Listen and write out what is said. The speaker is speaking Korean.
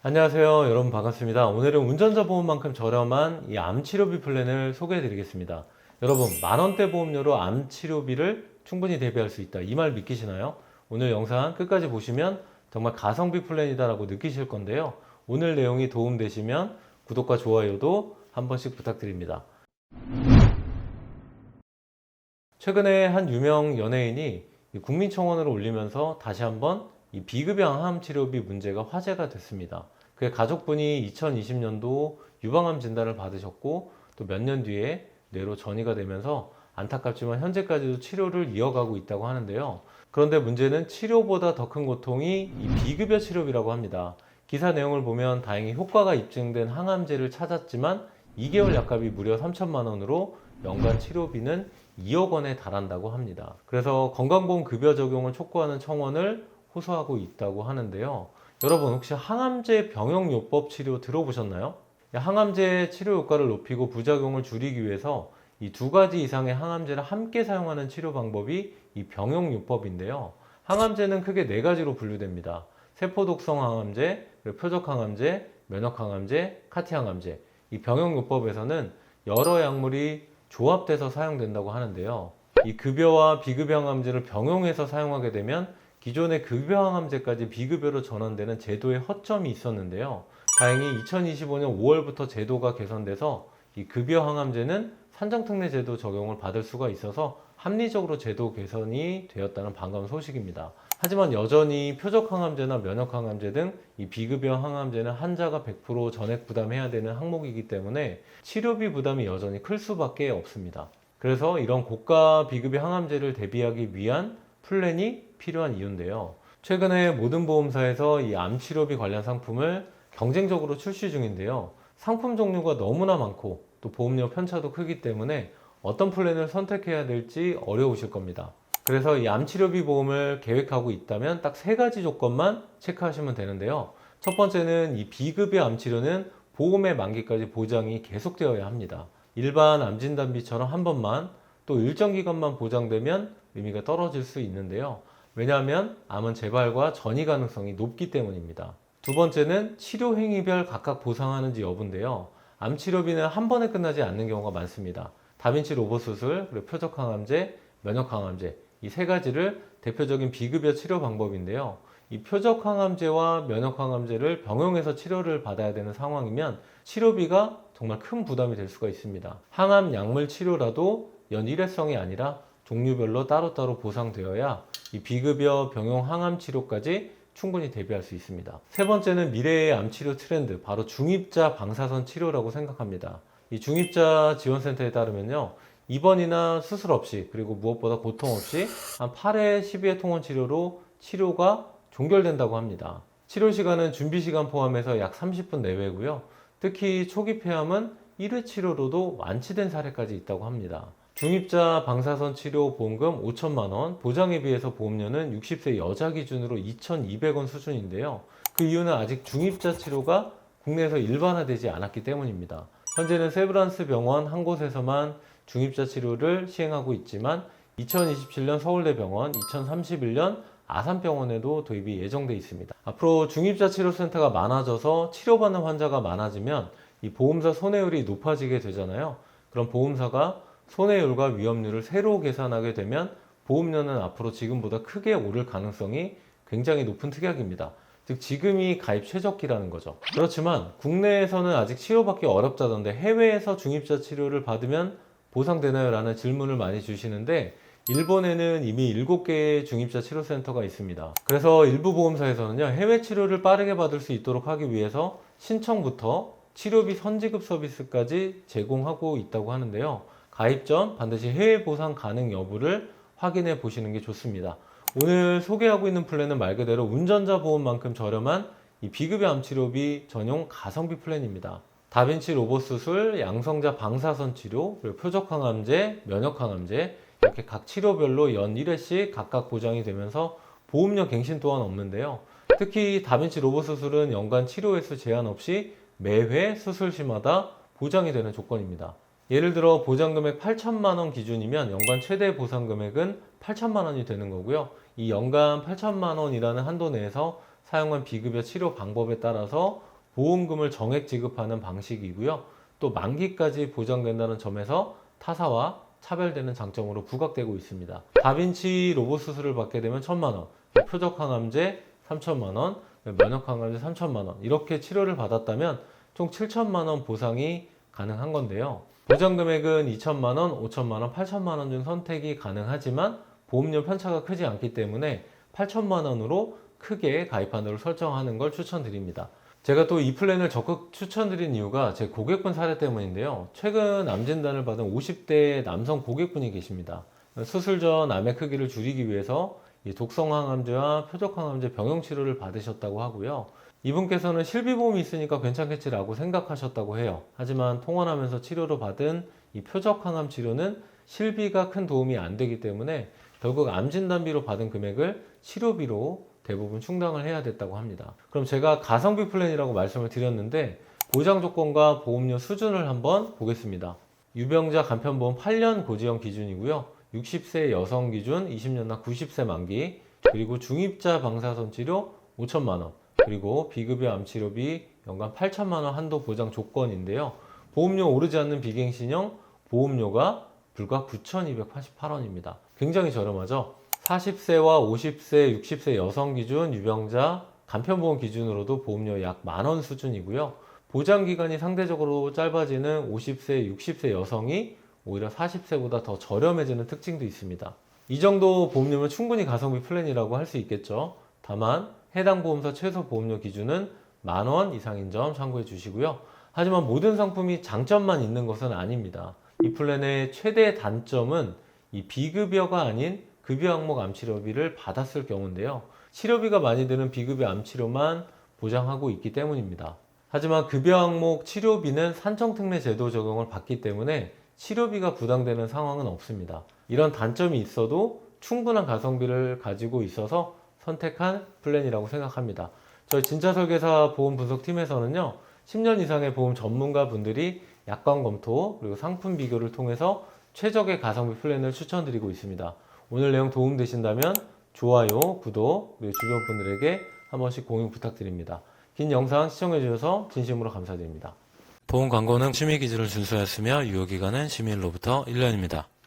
안녕하세요. 여러분 반갑습니다. 오늘은 운전자 보험만큼 저렴한 이 암치료비 플랜을 소개해 드리겠습니다. 여러분, 만원대 보험료로 암치료비를 충분히 대비할 수 있다. 이 말 믿기시나요? 오늘 영상 끝까지 보시면 정말 가성비 플랜이다라고 느끼실 건데요. 오늘 내용이 도움되시면 구독과 좋아요도 한 번씩 부탁드립니다. 최근에 한 유명 연예인이 이 국민청원을 올리면서 다시 한번 이 비급여 항암 치료비 문제가 화제가 됐습니다. 그의 가족분이 2020년도 유방암 진단을 받으셨고 또 몇 년 뒤에 뇌로 전이가 되면서 안타깝지만 현재까지도 치료를 이어가고 있다고 하는데요. 그런데 문제는 치료보다 더 큰 고통이 이 비급여 치료비라고 합니다. 기사 내용을 보면 다행히 효과가 입증된 항암제를 찾았지만 2개월 약값이 무려 3천만 원으로 연간 치료비는 2억 원에 달한다고 합니다. 그래서 건강보험 급여 적용을 촉구하는 청원을 호소하고 있다고 하는데요. 여러분, 혹시 항암제 병용요법 치료 들어보셨나요? 항암제 치료 효과를 높이고 부작용을 줄이기 위해서 이 두 가지 이상의 항암제를 함께 사용하는 치료 방법이 이 병용요법인데요. 항암제는 크게 네 가지로 분류됩니다. 세포독성 항암제, 그리고 표적항암제, 면역항암제, 카티항암제. 이 병용요법에서는 여러 약물이 조합돼서 사용된다고 하는데요. 이 급여와 비급여 항암제를 병용해서 사용하게 되면 기존의 급여 항암제까지 비급여로 전환되는 제도에 허점이 있었는데요. 다행히 2025년 5월부터 제도가 개선돼서 이 급여 항암제는 산정특례 제도 적용을 받을 수가 있어서 합리적으로 제도 개선이 되었다는 반가운 소식입니다. 하지만 여전히 표적항암제나 면역항암제 등 이 비급여 항암제는 환자가 100% 전액 부담해야 되는 항목이기 때문에 치료비 부담이 여전히 클 수밖에 없습니다. 그래서 이런 고가 비급여 항암제를 대비하기 위한 플랜이 필요한 이유인데요. 최근에 모든 보험사에서 이 암치료비 관련 상품을 경쟁적으로 출시 중인데요. 상품 종류가 너무나 많고 또 보험료 편차도 크기 때문에 어떤 플랜을 선택해야 될지 어려우실 겁니다. 그래서 이 암치료비 보험을 계획하고 있다면 딱 세 가지 조건만 체크하시면 되는데요. 첫 번째는 이 비급여 암치료는 보험의 만기까지 보장이 계속되어야 합니다. 일반 암진단비처럼 한 번만 또 일정 기간만 보장되면 의미가 떨어질 수 있는데요. 왜냐하면 암은 재발과 전이 가능성이 높기 때문입니다. 두 번째는 치료 행위별 각각 보상하는지 여부인데요. 암 치료비는 한 번에 끝나지 않는 경우가 많습니다. 다빈치 로봇 수술, 그리고 표적 항암제, 면역 항암제 이 세 가지를 대표적인 비급여 치료 방법인데요. 이 표적 항암제와 면역 항암제를 병용해서 치료를 받아야 되는 상황이면 치료비가 정말 큰 부담이 될 수가 있습니다. 항암 약물 치료라도 연 일회성이 아니라 종류별로 따로따로 보상되어야 이 비급여 병용 항암 치료까지 충분히 대비할 수 있습니다. 세 번째는 미래의 암 치료 트렌드, 바로 중입자 방사선 치료라고 생각합니다. 이 중입자 지원센터에 따르면요, 입원이나 수술 없이 그리고 무엇보다 고통 없이 한 8회, 12회 통원 치료로 치료가 종결된다고 합니다. 치료 시간은 준비 시간 포함해서 약 30분 내외고요. 특히 초기 폐암은 1회 치료로도 완치된 사례까지 있다고 합니다. 중입자 방사선 치료 보험금 5천만 원, 보장에 비해서 보험료는 60세 여자 기준으로 2,200원 수준인데요. 그 이유는 아직 중입자 치료가 국내에서 일반화되지 않았기 때문입니다. 현재는 세브란스 병원 한 곳에서만 중입자 치료를 시행하고 있지만 2027년 서울대병원, 2031년 아산병원에도 도입이 예정돼 있습니다. 앞으로 중입자 치료센터가 많아져서 치료받는 환자가 많아지면 이 보험사 손해율이 높아지게 되잖아요. 그럼 보험사가 손해율과 위험률을 새로 계산하게 되면 보험료는 앞으로 지금보다 크게 오를 가능성이 굉장히 높은 특약입니다. 즉 지금이 가입 최적기라는 거죠. 그렇지만 국내에서는 아직 치료받기 어렵다던데 해외에서 중입자 치료를 받으면 보상되나요? 라는 질문을 많이 주시는데 일본에는 이미 7개의 중입자 치료센터가 있습니다. 그래서 일부 보험사에서는요, 해외 치료를 빠르게 받을 수 있도록 하기 위해서 신청부터 치료비 선지급 서비스까지 제공하고 있다고 하는데요. 가입 전 반드시 해외 보상 가능 여부를 확인해 보시는 게 좋습니다. 오늘 소개하고 있는 플랜은 말 그대로 운전자 보험만큼 저렴한 이 비급여 암치료비 전용 가성비 플랜입니다. 다빈치 로봇 수술, 양성자 방사선 치료, 그리고 표적항암제, 면역항암제 이렇게 각 치료별로 연 1회씩 각각 보장이 되면서 보험료 갱신 또한 없는데요. 특히 다빈치 로봇 수술은 연간 치료 횟수 제한 없이 매회 수술 시마다 보장이 되는 조건입니다. 예를 들어 보장금액 8천만 원 기준이면 연간 최대 보상 금액은 8천만 원이 되는 거고요. 이 연간 8천만 원이라는 한도 내에서 사용한 비급여 치료 방법에 따라서 보험금을 정액 지급하는 방식이고요. 또 만기까지 보장된다는 점에서 타사와 차별되는 장점으로 부각되고 있습니다. 다빈치 로봇 수술을 받게 되면 1,000만 원, 표적 항암제 3,000만 원, 면역 항암제 3,000만 원 이렇게 치료를 받았다면 총 7,000만 원 보상이 가능한 건데요. 보장 금액은 2,000만 원, 5,000만 원, 8,000만 원 중 선택이 가능하지만 보험료 편차가 크지 않기 때문에 8,000만 원으로 크게 가입한도를 설정하는 걸 추천드립니다. 제가 또 이 플랜을 적극 추천드린 이유가 제 고객분 사례 때문인데요. 최근 암 진단을 받은 50대 남성 고객분이 계십니다. 수술 전 암의 크기를 줄이기 위해서 이 독성항암제와 표적항암제 병용 치료를 받으셨다고 하고요. 이분께서는 실비보험이 있으니까 괜찮겠지라고 생각하셨다고 해요. 하지만 통원하면서 치료를 받은 이 표적항암 치료는 실비가 큰 도움이 안 되기 때문에 결국 암 진단비로 받은 금액을 치료비로 대부분 충당을 해야 됐다고 합니다. 그럼 제가 가성비 플랜이라고 말씀을 드렸는데 보장 조건과 보험료 수준을 한번 보겠습니다. 유병자 간편보험 8년 고지형 기준이고요. 60세 여성 기준 20년 나 90세 만기, 그리고 중입자 방사선 치료 5천만 원, 그리고 비급여 암치료비 연간 8천만 원 한도 보장 조건인데요. 보험료 오르지 않는 비갱신형 보험료가 불과 9,288원입니다. 굉장히 저렴하죠? 40세와 50세, 60세 여성 기준 유병자 간편보험 기준으로도 보험료 약 10,000원 수준이고요. 보장기간이 상대적으로 짧아지는 50세, 60세 여성이 오히려 40세보다 더 저렴해지는 특징도 있습니다. 이 정도 보험료면 충분히 가성비 플랜이라고 할 수 있겠죠. 다만 해당 보험사 최소 보험료 기준은 10,000원 이상인 점 참고해 주시고요. 하지만 모든 상품이 장점만 있는 것은 아닙니다. 이 플랜의 최대 단점은 이 비급여가 아닌 급여 항목 암치료비를 받았을 경우인데요. 치료비가 많이 드는 비급여 암치료만 보장하고 있기 때문입니다. 하지만 급여 항목 치료비는 산정특례 제도 적용을 받기 때문에 치료비가 부담되는 상황은 없습니다. 이런 단점이 있어도 충분한 가성비를 가지고 있어서 선택한 플랜이라고 생각합니다. 저희 진짜설계사 보험 분석팀에서는요, 10년 이상의 보험 전문가 분들이 약관 검토 그리고 상품 비교를 통해서 최적의 가성비 플랜을 추천드리고 있습니다. 오늘 내용 도움되신다면 좋아요, 구독, 그리고 주변 분들에게 한 번씩 공유 부탁드립니다. 긴 영상 시청해주셔서 진심으로 감사드립니다. 보험 광고는 심의 기준을 준수하였으며 유효기간은 심의일로부터 1년입니다.